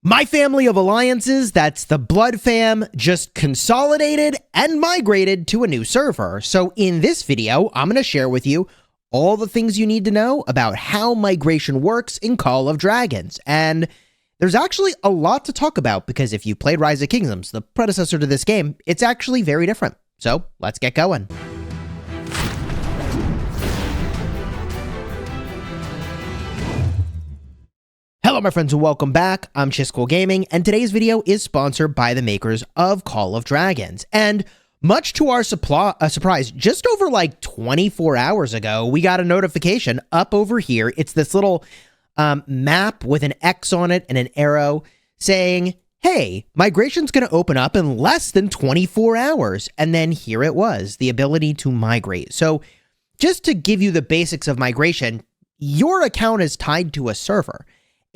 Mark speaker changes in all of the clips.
Speaker 1: My family of alliances, that's the Blood Fam, just consolidated and migrated to a new server. So in this video, I'm going to share with you all the things you need to know about how migration works in Call of Dragons. And there's actually a lot to talk about because if you played Rise of Kingdoms, the predecessor to this game, it's actually very different. So let's get going. Hello my friends and welcome back. I'm Chisgule Gaming and today's video is sponsored by the makers of Call of Dragons. And much to our surprise, just over like 24 hours ago, we got a notification up over here. It's this little map with an X on it and an arrow saying, hey, migration's going to open up in less than 24 hours. And then here it was, the ability to migrate. So just to give you the basics of migration, your account is tied to a server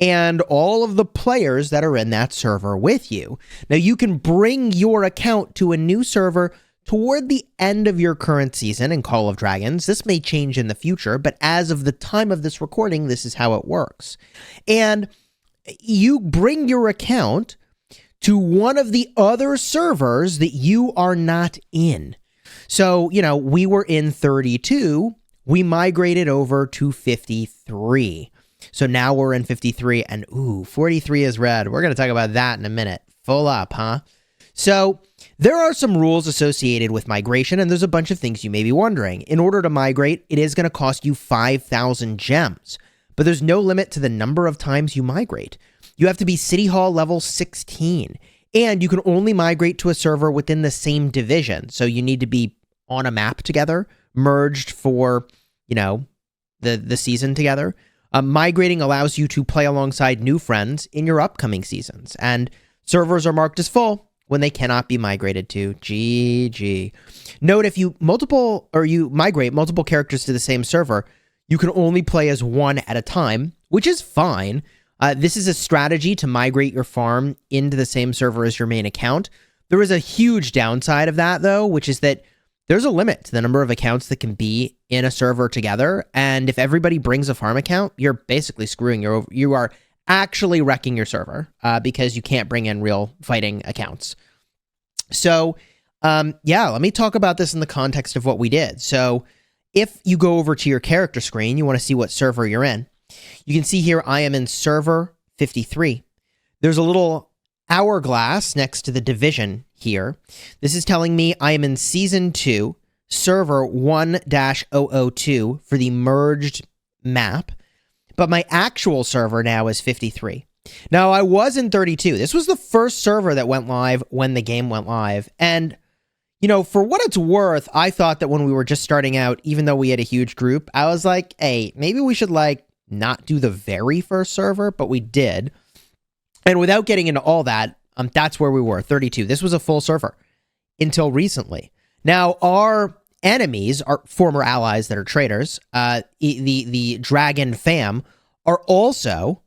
Speaker 1: and all of the players that are in that server with you. Now, you can bring your account to a new server toward the end of your current season in Call of Dragons. This may change in the future, but as of the time of this recording, this is how it works. And you bring your account to one of the other servers that you are not in. So, you know, we were in 32, we migrated over to 53. So now we're in 53 and 43 is red. We're going to talk about that in a minute. Full up, huh? So there are some rules associated with migration and there's a bunch of things you may be wondering. In order to migrate, it is going to cost you 5,000 gems, but there's no limit to the number of times you migrate. You have to be City Hall level 16 and you can only migrate to a server within the same division. So you need to be on a map together, merged for, you know, the season together. Migrating allows you to play alongside new friends in your upcoming seasons, and servers are marked as full when they cannot be migrated to. GG. Note, if you migrate multiple characters to the same server, you can only play as one at a time, which is fine. This is a strategy to migrate your farm into the same server as your main account. There is a huge downside of that, though, which is that there's a limit to the number of accounts that can be in a server together. And if everybody brings a farm account, you're basically screwing you are actually wrecking your server because you can't bring in real fighting accounts. So, yeah, let me talk about this in the context of what we did. So if you go over to your character screen, you want to see what server you're in. You can see here, I am in server 53. There's a little hourglass next to the division here. This is telling me I am in season 2, server 1-002 for the merged map, but my actual server now is 53. Now, I was in 32. This was the first server that went live when the game went live. And, you know, for what it's worth, I thought that when we were just starting out, even though we had a huge group, I was like, hey, maybe we should like not do the very first server, but we did. And without getting into all that, that's where we were, 32. This was a full server until recently. Now, our enemies, our former allies that are traitors, the Dragon Fam, were also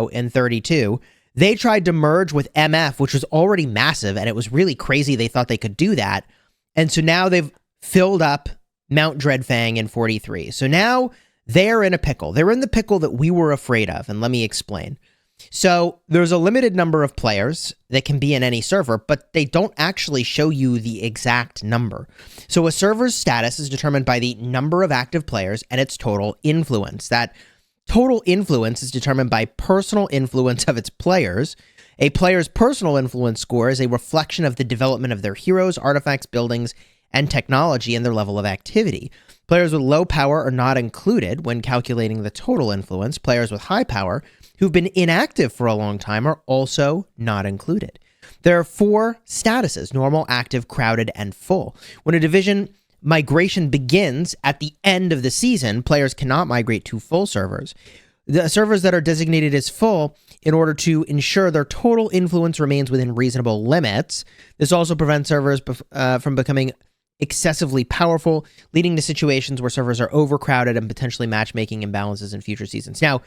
Speaker 1: in 32. They tried to merge with MF, which was already massive, and it was really crazy they thought they could do that. And so now they've filled up Mount Dreadfang in 43. So now they're in a pickle. They're in the pickle that we were afraid of, and let me explain. So there's a limited number of players that can be in any server, but they don't actually show you the exact number. So a server's status is determined by the number of active players and its total influence. That total influence is determined by personal influence of its players. A player's personal influence score is a reflection of the development of their heroes, artifacts, buildings, and technology and their level of activity. Players with low power are not included when calculating the total influence. Players with high power who've been inactive for a long time are also not included. There are 4 statuses: normal, active, crowded, and full. When a division migration begins at the end of the season, players cannot migrate to full servers. The servers that are designated as full, in order to ensure their total influence remains within reasonable limits. This also prevents servers from becoming excessively powerful, leading to situations where servers are overcrowded and potentially matchmaking imbalances in future seasons. Now,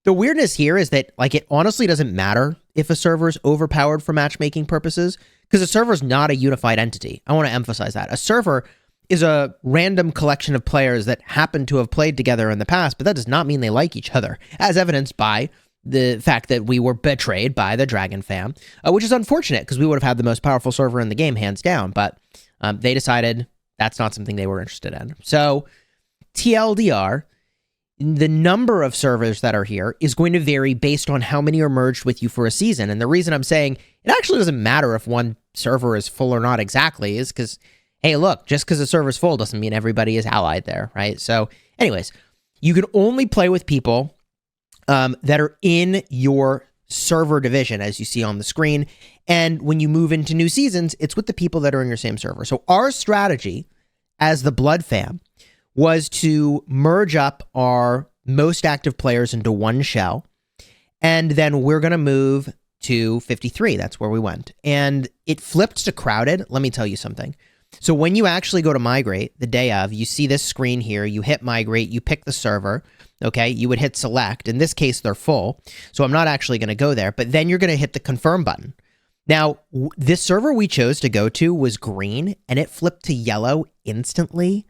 Speaker 1: the weirdness here is that, like, it honestly doesn't matter if a server's overpowered for matchmaking purposes, because a server's not a unified entity. I want to emphasize that. A server is a random collection of players that happen to have played together in the past, but that does not mean they like each other, as evidenced by the fact that we were betrayed by the Dragon fam, which is unfortunate because we would have had the most powerful server in the game, hands down. But they decided that's not something they were interested in. So TLDR, the number of servers that are here is going to vary based on how many are merged with you for a season. And the reason I'm saying it actually doesn't matter if one server is full or not exactly is because, hey, look, just because a server's full doesn't mean everybody is allied there, right? So anyways, you can only play with people that are in your server division, as you see on the screen. And when you move into new seasons, it's with the people that are in your same server. So our strategy as the Blood fam was to merge up our most active players into one shell. And then we're going to move to 53. That's where we went. And it flipped to crowded. Let me tell you something. So when you actually go to migrate the day of, you see this screen here, you hit migrate, you pick the server, okay? You would hit select. In this case, they're full. So I'm not actually going to go there, but then you're going to hit the confirm button. Now, this server we chose to go to was green, and it flipped to yellow instantly,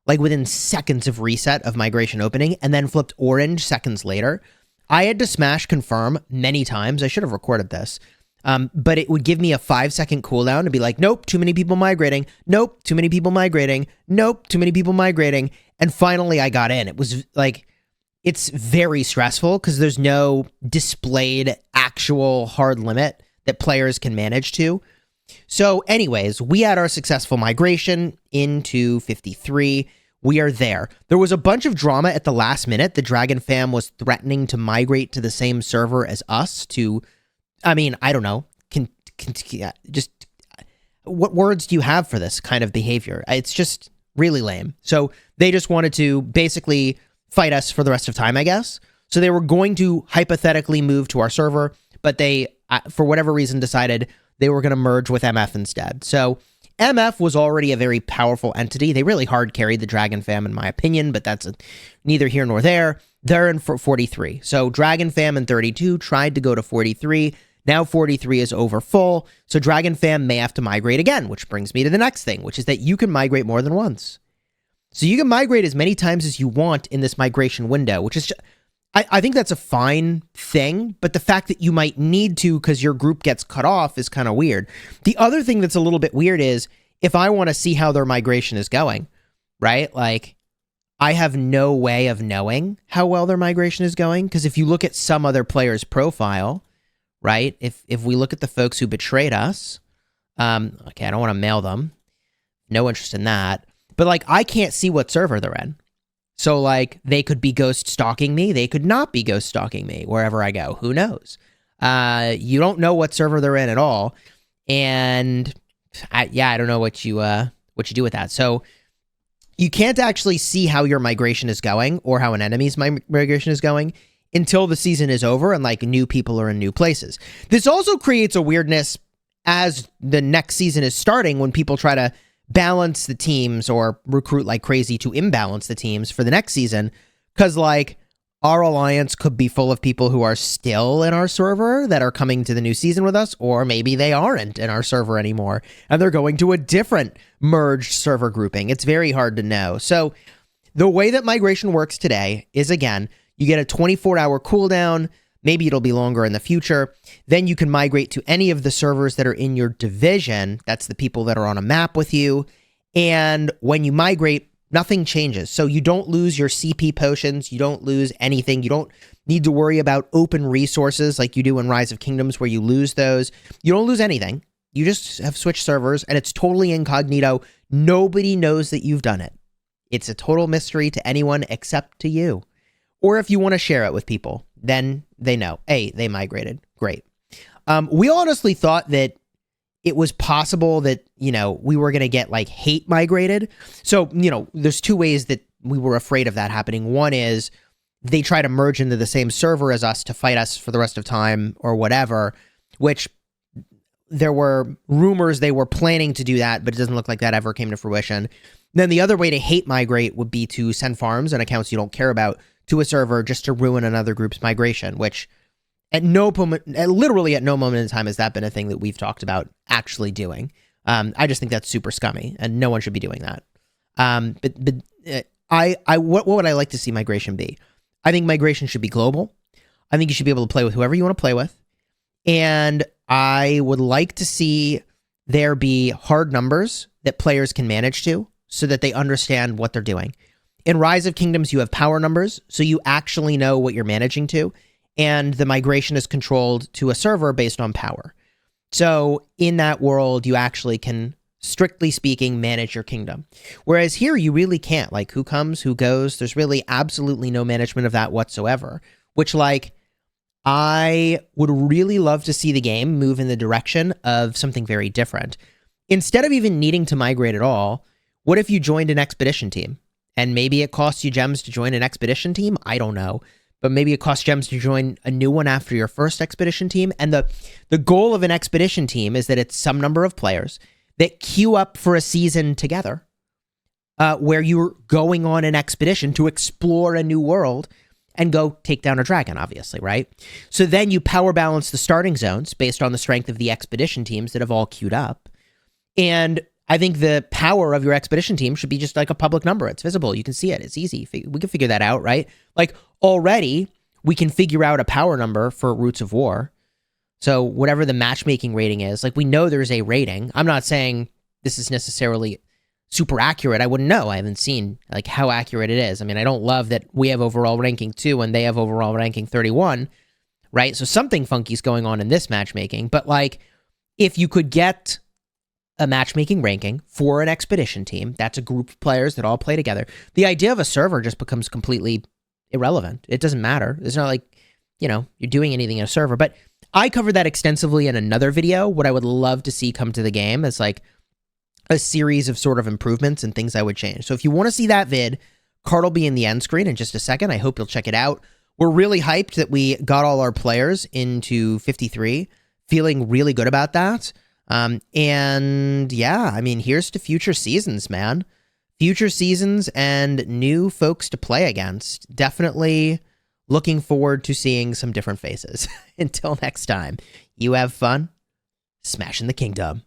Speaker 1: like within seconds of reset of migration opening, and then flipped orange seconds later. I had to smash confirm many times. I should have recorded this. But it would give me a 5-second cooldown to be like, nope, too many people migrating. Nope, too many people migrating. Nope, too many people migrating. And finally, I got in. It was like, it's very stressful because there's no displayed actual hard limit that players can manage to. So anyways, we had our successful migration into 53. We are there. There was a bunch of drama at the last minute. The Dragon fam was threatening to migrate to the same server as us to, I mean, I don't know. Just what words do you have for this kind of behavior? It's just really lame. So they just wanted to basically fight us for the rest of time, I guess. So they were going to hypothetically move to our server, but they, for whatever reason, decided they were going to merge with MF instead. So MF was already a very powerful entity. They really hard carried the Dragon fam, in my opinion, but that's neither here nor there. They're in for 43. So Dragon fam and 32 tried to go to 43. Now 43 is over full. So Dragon fam may have to migrate again, which brings me to the next thing, which is that you can migrate more than once. So you can migrate as many times as you want in this migration window, which is just, I think that's a fine thing, but the fact that you might need to because your group gets cut off is kind of weird. The other thing that's a little bit weird is if I want to see how their migration is going, right? Like, I have no way of knowing how well their migration is going because if you look at some other player's profile, right? If we look at the folks who betrayed us, okay, I don't want to mail them. No interest in that. But, like, I can't see what server they're in. So, like, they could be ghost stalking me. They could not be ghost stalking me wherever I go. Who knows? You don't know what server they're in at all. And, I don't know what you do with that. So, you can't actually see how your migration is going or how an enemy's migration is going until the season is over and, like, new people are in new places. This also creates a weirdness as the next season is starting when people try to balance the teams or recruit like crazy to imbalance the teams for the next season. Because, like, our alliance could be full of people who are still in our server that are coming to the new season with us, or maybe they aren't in our server anymore and they're going to a different merged server grouping. It's very hard to know. So the way that migration works today is, again, you get a 24-hour cooldown. Maybe it'll be longer in the future. Then you can migrate to any of the servers that are in your division. That's the people that are on a map with you. And when you migrate, nothing changes. So you don't lose your CP potions. You don't lose anything. You don't need to worry about open resources like you do in Rise of Kingdoms where you lose those. You don't lose anything. You just have switched servers and it's totally incognito. Nobody knows that you've done it. It's a total mystery to anyone except to you. Or if you want to share it with people, then they know, hey, they migrated. Great. We honestly thought that it was possible that, you know, we were going to get like hate migrated. So, you know, there's two ways that we were afraid of that happening. One is they try to merge into the same server as us to fight us for the rest of time or whatever, which there were rumors they were planning to do that, but it doesn't look like that ever came to fruition. Then the other way to hate migrate would be to send farms and accounts you don't care about to a server just to ruin another group's migration, which literally at no moment in time has that been a thing that we've talked about actually doing. I just think that's super scummy and no one should be doing that. What would I like to see migration be? I think migration should be global. I think you should be able to play with whoever you want to play with. And I would like to see there be hard numbers that players can manage to so that they understand what they're doing. In Rise of Kingdoms, you have power numbers, so you actually know what you're managing to, and the migration is controlled to a server based on power. So in that world, you actually can, strictly speaking, manage your kingdom. Whereas here, you really can't. Like, who comes, who goes, there's really absolutely no management of that whatsoever, which, like, I would really love to see the game move in the direction of something very different. Instead of even needing to migrate at all, what if you joined an expedition team? And maybe it costs you gems to join an expedition team? I don't know. But maybe it costs gems to join a new one after your first expedition team. And the goal of an expedition team is that it's some number of players that queue up for a season together, where you're going on an expedition to explore a new world and go take down a dragon, obviously, right? So then you power balance the starting zones based on the strength of the expedition teams that have all queued up. And I think the power of your expedition team should be just like a public number. It's visible. You can see it. It's easy. We can figure that out, right? Like, already, we can figure out a power number for Roots of War. So whatever the matchmaking rating is, like, we know there's a rating. I'm not saying this is necessarily super accurate. I wouldn't know. I haven't seen, like, how accurate it is. I mean, I don't love that we have overall ranking 2 and they have overall ranking 31, right? So something funky is going on in this matchmaking. But, like, if you could get a matchmaking ranking for an expedition team, that's a group of players that all play together, the idea of a server just becomes completely irrelevant. It doesn't matter. It's not like, you know, you're doing anything in a server. But I covered that extensively in another video. What I would love to see come to the game is like a series of sort of improvements and things I would change. So if you want to see that vid, card will be in the end screen in just a second. I hope you'll check it out. We're really hyped that we got all our players into 53, feeling really good about that. And yeah, I mean, here's to future seasons, man. Future seasons and new folks to play against. Definitely looking forward to seeing some different faces. Until next time, you have fun smashing the kingdom.